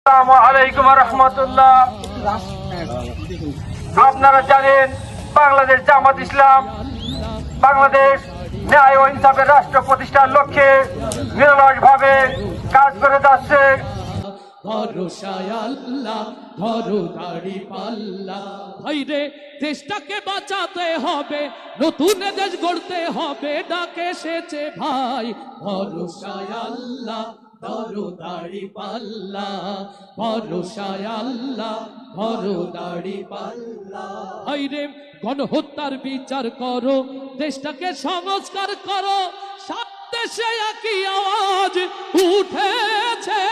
আসসালামু আলাইকুম রহমতুল্লাহ। আপনারা জানেন বাংলাদেশ জামাত ইসলাম বাংলাদেশ ন্যায় ও ইনসাফের রাষ্ট্র প্রতিষ্ঠার লক্ষ্যে নিরলসভাবে কাজ করে যাচ্ছে। ভরসায় আল্লাহ, ধরো দাড়ি পাল্লা। ভাইরে দেশটাকে বাঁচাতে হবে, নতুন দেশ গড়তে হবে, ডাকে এসেছে ভাই। ভরসায় আল্লাহ, ধরো দাড়ি পাল্লা। ভরসায় আল্লাহ, ধরো দাড়ি পাল্লা। ভাইরে গণহত্যার বিচার করো, দেশটাকে সংস্কার করো। সব দেশে একই আওয়াজ উঠেছে,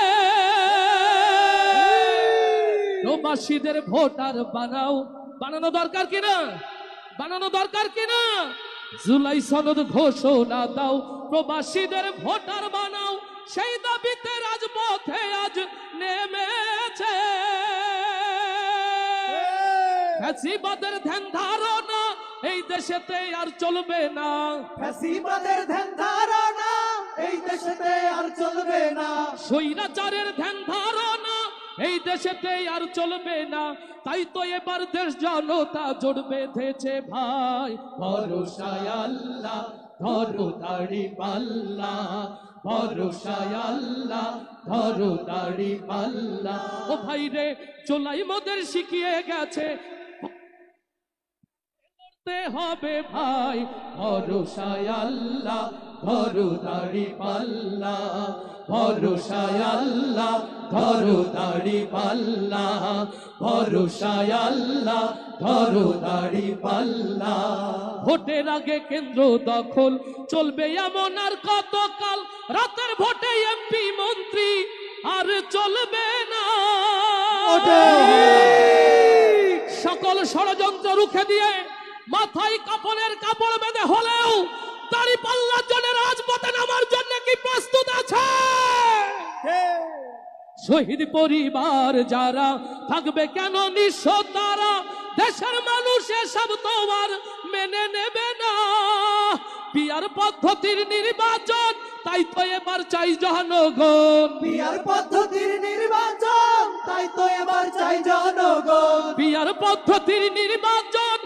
প্রবাসীদের ভোটার বানাও। বানানো দরকার কিনা? বানানো দরকার কিনা? জুলাই সনদ ঘোষণা দাও, প্রবাসীদের ভোটার বানাও। সেই দাবিতে রাজপথে আজ নেমেছে। ফ্যাসিবাদের ধ্যান ধারণা এই দেশেতে আর চলবে না। ফ্যাসিবাদের ধ্যান ধারণা এই দেশেতে আর চলবে না। স্বৈরাচারের ধ্যান ধারণা এই দেশেতে আর চলবে না। তাই তো এবার দেশ জনতা জোট বেঁধেছে ভাই। ভরসায় আল্লাহ, ধরো দাড়ি পাল্লা। ভরসায় আল্লাহ, ধরো দাড়ি পাল্লা। ও ভাই রে, চোলাই মোদের শিখিয়ে গেছে হবে ভাই। ভরসায় আল্লাহ, ধরো দাড়ি পাল্লা। ভরসায় আল্লাহ, ধরো দাড়ি পাল্লা। ভরসায় আল্লাহ, ধরো দাড়ি পাল্লা। ভোটের আগে কেন্দ্র দখল চলবে এমন আর কতকাল। রাতের ভোটে এমপি মন্ত্রী আর চলবে না। সকল ষড়যন্ত্র রুখে দিয়ে মাথায় কাপড়ের কাপড় বেঁধে হলেও দাড়ি পাল্লার জন্য রাজপথে নামার জন্য কি প্রস্তুত আছে? শহীদ পরিবার যারা থাকবে কেন নিঃস্ব তারা। দেশের মানুষ এসব তোমার মেনে নেবে না। পিয়ার পদ্ধতির নির্বাচন তাই তো এবার চাই জনগণ। পিয়ার পদ্ধতির নির্বাচন তাই তো এবার চাই জনগণ। পিয়ার পদ্ধতির নির্বাচন